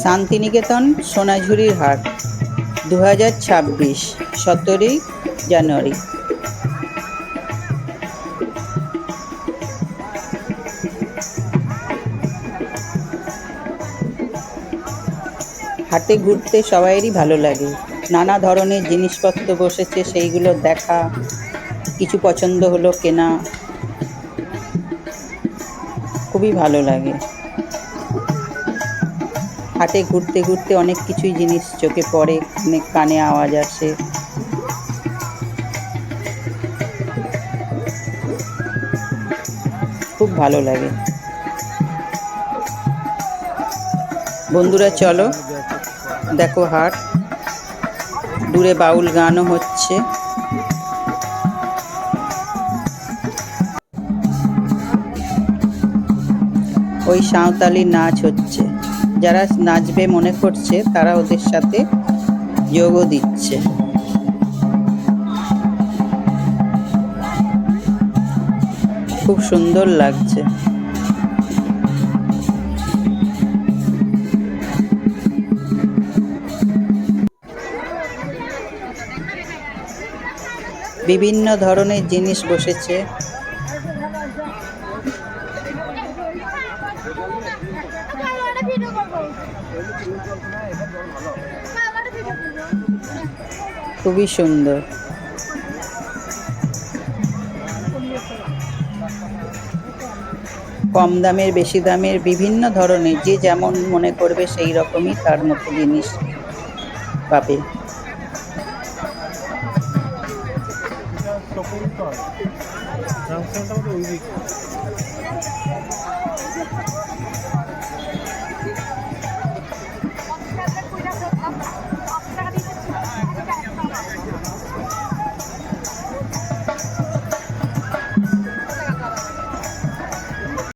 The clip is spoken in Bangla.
শান্তিনিকেতন সোনাঝুরির হাট 2026 17ই জানুয়ারি। হাটে ঘুরতে সবাইয়েরই ভালো লাগে। নানা ধরনের জিনিসপত্র বসেছে, সেইগুলো দেখা, কিছু পছন্দ হলো কেনা, খুবই ভালো লাগে। হাটে ঘুরতে ঘুরতে অনেক কিছুই জিনিস চোখে পড়ে, অনেক কানে আওয়াজ আসে, খুব ভালো লাগে। বন্ধুরা চলো, দেখো হাট, দূরে বাউল গানও হচ্ছে। ওই সাঁওতালি নাচ হচ্ছে, যারা নাচবে মনে করছে তারা ওদের সাথে যোগও দিচ্ছে। খুব সুন্দর লাগছে। বিভিন্ন ধরনের জিনিস বসেছে। খুবই সুন্দর। কম দামের বেশি দামের বিভিন্ন ধরনের, যে যেমন মনে করবে সেই রকমই তার মতো জিনিস পাবে।